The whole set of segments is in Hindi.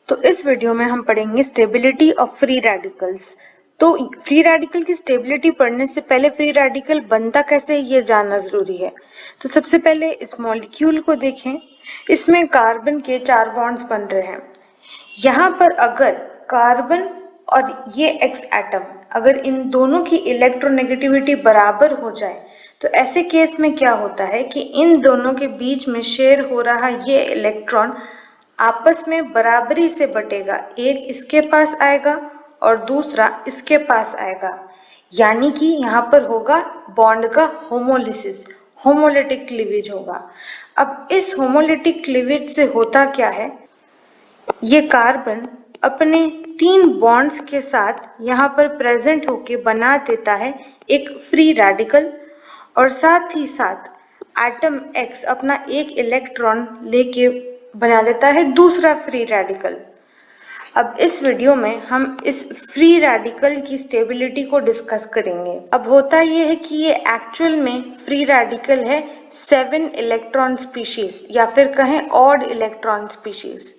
तो इस वीडियो में हम पढ़ेंगे स्टेबिलिटी ऑफ फ्री रेडिकल्स। तो फ्री रेडिकल की स्टेबिलिटी पढ़ने से पहले फ्री रेडिकल बनता कैसे है ये जानना जरूरी है। तो सबसे पहले इस मॉलिक्यूल को देखें। इसमें कार्बन के 4 बॉन्ड्स बन रहे हैं। यहाँ पर अगर कार्बन और ये एक्स एटम, अगर इन दोनों की इलेक्ट्रोनेगेटिविटी बराबर हो जाए तो ऐसे केस में क्या होता है कि इन दोनों के बीच में शेयर हो रहा ये इलेक्ट्रॉन आपस में बराबरी से बटेगा। एक इसके पास आएगा और दूसरा इसके पास आएगा, यानी कि यहाँ पर होगा बॉन्ड का होमोलिसिस, होमोलिटिक क्लीवेज होगा। अब इस होमोलिटिक क्लीवेज से होता क्या है, ये कार्बन अपने 3 बॉन्ड्स के साथ यहाँ पर प्रेजेंट होके बना देता है एक फ्री रेडिकल, और साथ ही साथ एटम एक्स अपना एक इलेक्ट्रॉन लेके बना देता है दूसरा फ्री रेडिकल। अब इस वीडियो में हम इस फ्री रेडिकल की स्टेबिलिटी को डिस्कस करेंगे। अब होता ये है कि ये एक्चुअल में फ्री रेडिकल है 7 इलेक्ट्रॉन स्पीशीज, या फिर कहें ऑड इलेक्ट्रॉन स्पीशीज,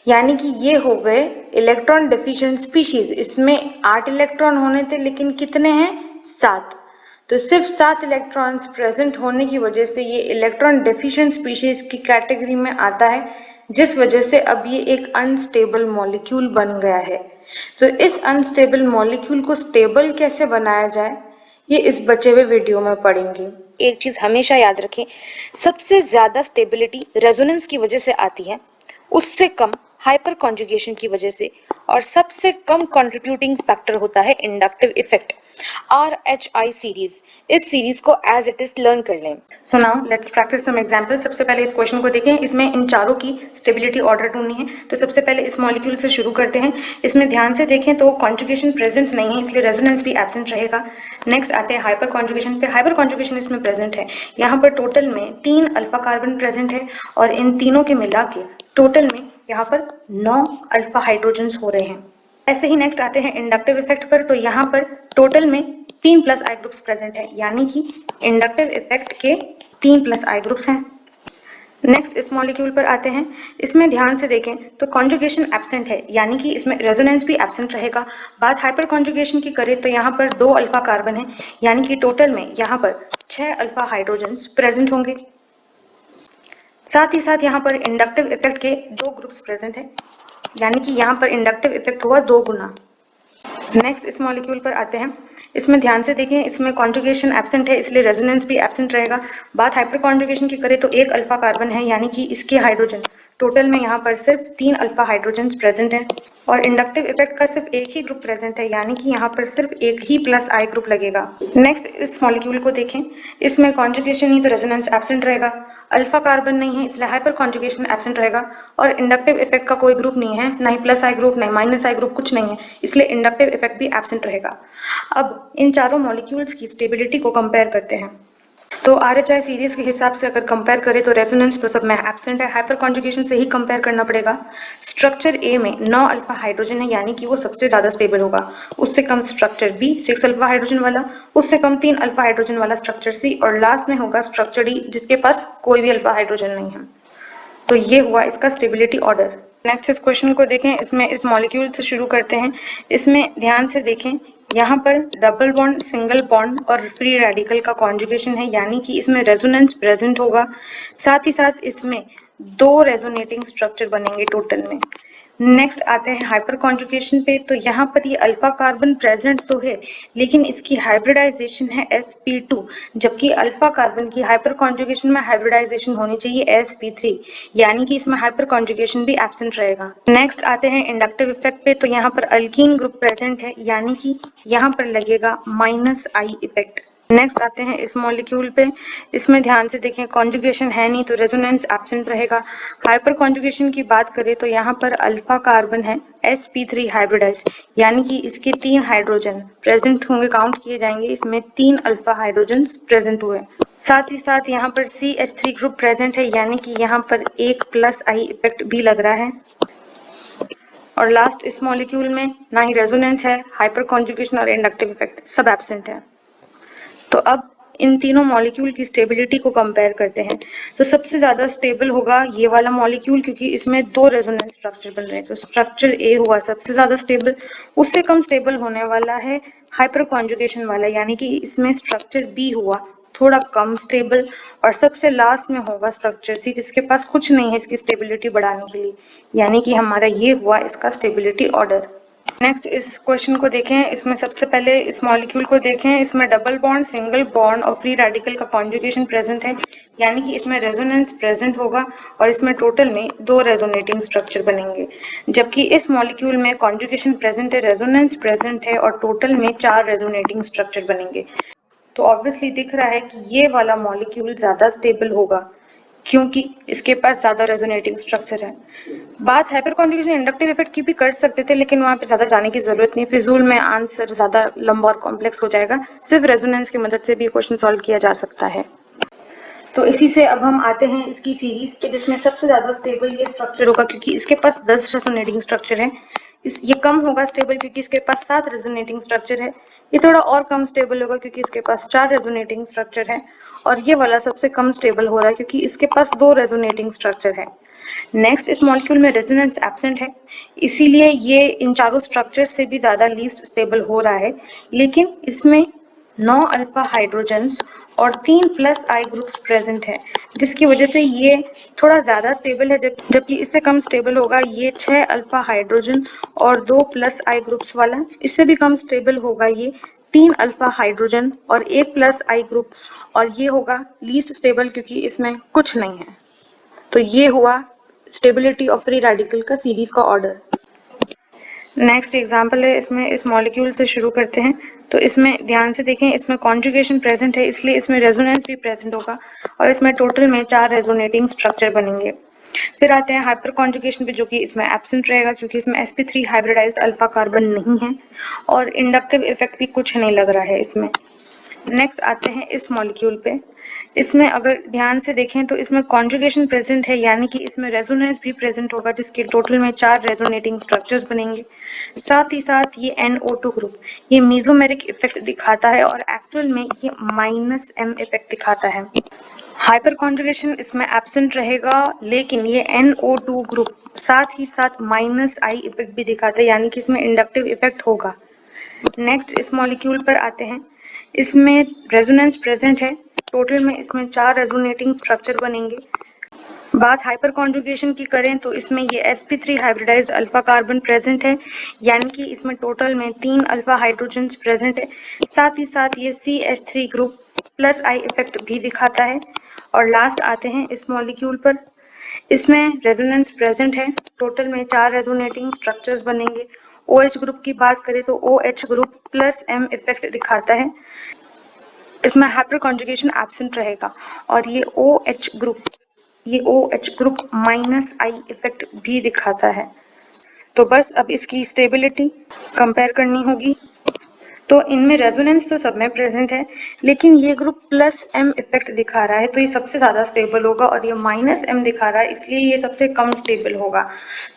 यानी कि ये हो गए इलेक्ट्रॉन डेफिशिएंट स्पीशीज। इसमें 8 इलेक्ट्रॉन होने थे लेकिन कितने हैं, 7। तो सिर्फ 7 इलेक्ट्रॉन्स प्रेजेंट होने की वजह से ये इलेक्ट्रॉन डेफिशिएंट स्पीशीज की कैटेगरी में आता है, जिस वजह से अब ये एक अनस्टेबल मॉलिक्यूल बन गया है। तो इस अनस्टेबल मॉलिक्यूल को स्टेबल कैसे बनाया जाए ये इस बचे हुए वीडियो में पढ़ेंगे। एक चीज हमेशा याद रखें, सबसे ज्यादा स्टेबिलिटी रेजोनेंस की वजह से आती है, उससे कम हाइपर कॉन्जुगेशन की वजह से, और सबसे कम कंट्रीब्यूटिंग फैक्टर होता है इंडक्टिव इफेक्ट। RHI सीरीज, इस सीरीज को एज इट इज लर्न कर लें। So now let's practise some example. सबसे पहले इस क्वेश्चन को देखें। इसमें इन चारों की स्टेबिलिटी ऑर्डर ढूंढनी है। तो सबसे पहले इस मॉलिक्यूल से शुरू करते हैं। इसमें ध्यान से देखें तो कॉन्जुगेशन प्रेजेंट नहीं है, इसलिए रेजोनेंस भी एब्सेंट रहेगा। नेक्स्ट आते हैं हाइपर कॉन्जुगेशन पे। हाइपर कॉन्जुगेशन इसमें प्रेजेंट है। यहाँ पर टोटल में 3 अल्फा कार्बन प्रेजेंट है, और इन तीनों के मिला के टोटल में यहाँ पर 9 अल्फा हाइड्रोजन्स हो रहे हैं। ऐसे ही नेक्स्ट आते हैं इंडक्टिव इफेक्ट पर। तो यहाँ पर टोटल में 3 प्लस आई ग्रुप्स प्रेजेंट है, यानी कि इंडक्टिव इफेक्ट के 3 प्लस आई ग्रुप्स हैं। नेक्स्ट इस मॉलिक्यूल पर आते हैं। इसमें ध्यान से देखें तो कॉन्जुगेशन एब्सेंट है, यानी कि इसमें रेजोनेंस भी एब्सेंट रहेगा। बात हाइपर कॉन्जुगेशन की करें तो यहाँ पर 2 अल्फा कार्बन है, यानी कि टोटल में यहाँ पर 6 अल्फा हाइड्रोजन्स प्रेजेंट होंगे। साथ ही साथ यहाँ पर इंडक्टिव इफेक्ट के 2 ग्रुप्स प्रेजेंट है, यानी कि यहाँ पर इंडक्टिव इफेक्ट हुआ 2 गुना। नेक्स्ट इस मॉलिक्यूल पर आते हैं। इसमें ध्यान से देखें, इसमें कॉन्जुगेशन एब्सेंट है, इसलिए रेजोनेंस भी एब्सेंट रहेगा। बात हाइपर कॉन्जुगेशन की करें तो 1 अल्फा कार्बन है, यानी कि इसके हाइड्रोजन टोटल में यहाँ पर सिर्फ 3 अल्फा हाइड्रोजन्स प्रेजेंट हैं, और इंडक्टिव इफेक्ट का सिर्फ एक ही ग्रुप प्रेजेंट है, यानी कि यहाँ पर सिर्फ एक ही प्लस आई ग्रुप लगेगा। नेक्स्ट इस मॉलिक्यूल को देखें। इसमें कॉन्जुगेशन नहीं तो रेजोनेंस एब्सेंट रहेगा। अल्फा कार्बन नहीं है, इसलिए हाइपर कॉन्जुगेशन एब्सेंट रहेगा, और इंडक्टिव इफेक्ट का कोई ग्रुप नहीं है, ना ही प्लस आई ग्रुप, ना ही माइनस आई ग्रुप, कुछ नहीं है, इसलिए इंडक्टिव इफेक्ट भी एब्सेंट रहेगा। अब इन चारों मॉलिक्यूल्स की स्टेबिलिटी को कंपेयर करते हैं। तो RHI सीरीज के हिसाब से अगर कंपेयर करें तो रेजोनेंस तो सब में एब्सेंट है, हाइपर कॉन्जुगेशन से ही कंपेयर करना पड़ेगा। स्ट्रक्चर ए में 9 अल्फा हाइड्रोजन है, यानी कि वो सबसे ज्यादा स्टेबल होगा। उससे कम स्ट्रक्चर बी 6 अल्फा हाइड्रोजन वाला, उससे कम 3 अल्फा हाइड्रोजन वाला स्ट्रक्चर सी, और लास्ट में होगा स्ट्रक्चर डी जिसके पास कोई भी अल्फा हाइड्रोजन नहीं है। तो ये हुआ इसका स्टेबिलिटी ऑर्डर। नेक्स्ट इस क्वेश्चन को देखें। इसमें इस मॉलिक्यूल से शुरू करते हैं। इसमें ध्यान से देखें, यहाँ पर डबल बॉन्ड, सिंगल बॉन्ड और फ्री रेडिकल का कॉन्जुगेशन है, यानी कि इसमें रेजोनेंस प्रेजेंट होगा। साथ ही साथ इसमें 2 रेजोनेटिंग स्ट्रक्चर बनेंगे टोटल में। नेक्स्ट आते हैं हाइपर कॉन्जुगेशन पे। तो यहाँ पर ये अल्फा कार्बन प्रेजेंट तो है, लेकिन इसकी हाइब्रिडाइजेशन है sp2, जबकि अल्फा कार्बन की हाइपर कॉन्जुगेशन में हाइब्रिडाइजेशन होनी चाहिए sp3, यानी कि इसमें हाइपर कॉन्जुगेशन भी एब्सेंट रहेगा। नेक्स्ट आते हैं इंडक्टिव इफेक्ट पे। तो यहाँ पर अल्कीन ग्रुप प्रेजेंट है, यानी कि यहाँ पर लगेगा -I इफेक्ट। नेक्स्ट आते हैं इस मॉलिक्यूल पे। इसमें ध्यान से देखें, कॉन्जुगेशन है नहीं तो रेजोनेंस एब्सेंट रहेगा। हाइपर कॉन्जुगेशन की बात करें तो यहाँ पर अल्फा कार्बन है sp3 हाइब्रिडाइज, यानी कि इसके 3 हाइड्रोजन प्रेजेंट होंगे, काउंट किए जाएंगे, इसमें 3 अल्फा हाइड्रोजन प्रेजेंट हुए। साथ ही साथ यहाँ पर CH3 ग्रुप प्रेजेंट है, यानी कि यहाँ पर एक +I इफेक्ट भी लग रहा है। और लास्ट इस मॉलिक्यूल में ना ही रेजोनेंस है, हाइपर कॉन्जुगेशन और इंडक्टिव इफेक्ट सब एब्सेंट है। तो अब इन तीनों मॉलिक्यूल की स्टेबिलिटी को कंपेयर करते हैं तो सबसे ज़्यादा स्टेबल होगा ये वाला मॉलिक्यूल, क्योंकि इसमें 2 रेजोनेंस स्ट्रक्चर बन रहे हैं। तो स्ट्रक्चर ए हुआ सबसे ज़्यादा स्टेबल। उससे कम स्टेबल होने वाला है हाइपर कॉन्जुगेशन वाला, यानी कि इसमें स्ट्रक्चर बी हुआ थोड़ा कम स्टेबल। और सबसे लास्ट में होगा स्ट्रक्चर सी, जिसके पास कुछ नहीं है इसकी स्टेबिलिटी बढ़ाने के लिए, यानी कि हमारा ये हुआ इसका स्टेबिलिटी ऑर्डर। नेक्स्ट इस क्वेश्चन को देखें। इसमें सबसे पहले इस मॉलिक्यूल को देखें। इसमें डबल बॉन्ड, सिंगल बॉन्ड और फ्री रेडिकल का कॉन्जुगेशन प्रेजेंट है, यानी कि इसमें रेजोनेंस प्रेजेंट होगा और इसमें टोटल में 2 रेजोनेटिंग स्ट्रक्चर बनेंगे। जबकि इस मॉलिक्यूल में कॉन्जुगेशन प्रेजेंट है, रेजोनेंस प्रेजेंट है और टोटल में 4 रेजोनेटिंग स्ट्रक्चर बनेंगे। तो ऑब्वियसली दिख रहा है कि ये वाला मॉलिक्यूल ज़्यादा स्टेबल होगा क्योंकि इसके पास ज़्यादा रेजोनेटिंग स्ट्रक्चर है। बात हाइपर कॉन्जुगेशन इंडक्टिव इफेक्ट की भी कर सकते थे, लेकिन वहाँ पे ज़्यादा जाने की ज़रूरत नहीं, फिजूल में आंसर ज़्यादा लंबा और कॉम्प्लेक्स हो जाएगा। सिर्फ रेजोनेंस की मदद से भी क्वेश्चन सॉल्व किया जा सकता है। तो इसी से अब हम आते हैं इसकी सीरीज पे, जिसमें सबसे ज़्यादा स्टेबल ये स्ट्रक्चर होगा क्योंकि इसके पास 10 रेजोनेटिंग स्ट्रक्चर है। ये कम होगा स्टेबल क्योंकि इसके पास 7 रेजोनेटिंग स्ट्रक्चर है। ये थोड़ा और कम स्टेबल होगा क्योंकि इसके पास 4 रेजोनेटिंग स्ट्रक्चर है। और ये वाला सबसे कम स्टेबल हो रहा है क्योंकि इसके पास 2 रेजोनेटिंग स्ट्रक्चर है। नेक्स्ट, इस मॉलिक्यूल में रेजोनेंस एब्सेंट है, इसीलिए ये इन चारों स्ट्रक्चर से भी ज़्यादा लीस्ट स्टेबल हो रहा है। लेकिन इसमें 9 अल्फा हाइड्रोजन्स और 3 प्लस आई ग्रुप्स प्रेजेंट है, जिसकी वजह से ये थोड़ा ज़्यादा स्टेबल है। जबकि इससे कम स्टेबल होगा ये 6 अल्फा हाइड्रोजन और 2 प्लस आई ग्रुप्स वाला। इससे भी कम स्टेबल होगा ये 3 अल्फा हाइड्रोजन और 1 प्लस आई ग्रुप, और ये होगा लीस्ट स्टेबल क्योंकि इसमें कुछ नहीं है। तो ये हुआ स्टेबिलिटी ऑफ फ्री रेडिकल का सीरीज का ऑर्डर। नेक्स्ट एग्जाम्पल है, इसमें इस मॉलिक्यूल से शुरू करते हैं। तो इसमें ध्यान से देखें, इसमें कॉन्जुगेशन प्रेजेंट है, इसलिए इसमें रेजोनेंस भी प्रेजेंट होगा और इसमें टोटल में 4 रेजोनेटिंग स्ट्रक्चर बनेंगे। फिर आते हैं हाइपर कॉन्जुगेशन पे, जो कि इसमें एब्सेंट रहेगा क्योंकि इसमें sp3 हाइब्रिडाइज्ड अल्फा कार्बन नहीं है और इंडक्टिव इफेक्ट भी कुछ नहीं लग रहा है इसमें। नेक्स्ट आते हैं इस मॉलिक्यूल पे। इसमें अगर ध्यान से देखें तो इसमें कॉन्जुगेशन प्रेजेंट है, यानी कि इसमें रेजोनेंस भी प्रेजेंट होगा, जिसके टोटल में 4 रेजोनेटिंग स्ट्रक्चर्स बनेंगे। साथ ही साथ ये NO2 ग्रुप ये मेसोमेरिक इफेक्ट दिखाता है और एक्चुअल में ये -M इफेक्ट दिखाता है। हाइपर कॉन्जुगेशन इसमें एब्सेंट रहेगा, लेकिन ये NO2 ग्रुप साथ ही साथ -I इफेक्ट भी दिखाता है, यानी कि इसमें इंडक्टिव इफेक्ट होगा। नेक्स्ट इस मॉलिक्यूल पर आते हैं। इसमें रेजोनेंस प्रेजेंट है, टोटल में इसमें 4 रेजोनेटिंग स्ट्रक्चर बनेंगे। बात हाइपर कॉन्जुगेशन की करें तो इसमें ये sp3 hybridised alpha carbon present है, यानी कि इसमें टोटल में 3 अल्फा हाइड्रोजन्स प्रेजेंट है। साथ ही साथ ये CH3 group plus I effect भी दिखाता है। और लास्ट आते हैं इस मॉलिक्यूल पर। इसमें रेजोनेंस प्रेजेंट है, टोटल में 4 रेजोनेटिंग स्ट्रक्चर्स बनेंगे। OH ग्रुप की बात करें तो OH group plus M effect दिखाता है। इसमें हाइपर कॉन्जुगेशन एब्सेंट रहेगा और ये OH ग्रुप -I इफेक्ट भी दिखाता है। तो बस अब इसकी स्टेबिलिटी कंपेयर करनी होगी। तो इनमें रेजोनेंस तो सब में प्रेजेंट है, लेकिन ये ग्रुप +M इफेक्ट दिखा रहा है, तो ये सबसे ज़्यादा स्टेबल होगा और ये -M दिखा रहा है, इसलिए ये सबसे कम स्टेबल होगा।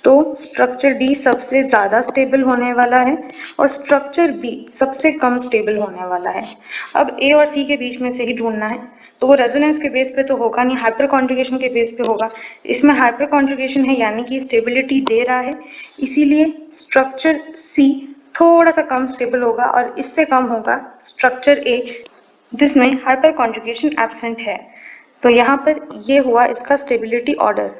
तो स्ट्रक्चर D सबसे ज़्यादा स्टेबल होने वाला है और स्ट्रक्चर B सबसे कम स्टेबल होने वाला है। अब A और C के बीच में से ही ढूंढना है, तो वो रेजोनेंस के बेस पे तो होगा नहीं, हाइपर कॉन्जुगेशन के बेस पे होगा। इसमें हाइपर कॉन्जुगेशन है, यानी कि स्टेबिलिटी दे रहा है, इसीलिए स्ट्रक्चर C थोड़ा सा कम स्टेबल होगा और इससे कम होगा स्ट्रक्चर A, जिसमें हाइपर कॉन्जुगेशन एब्सेंट है। तो यहाँ पर ये हुआ इसका स्टेबिलिटी ऑर्डर।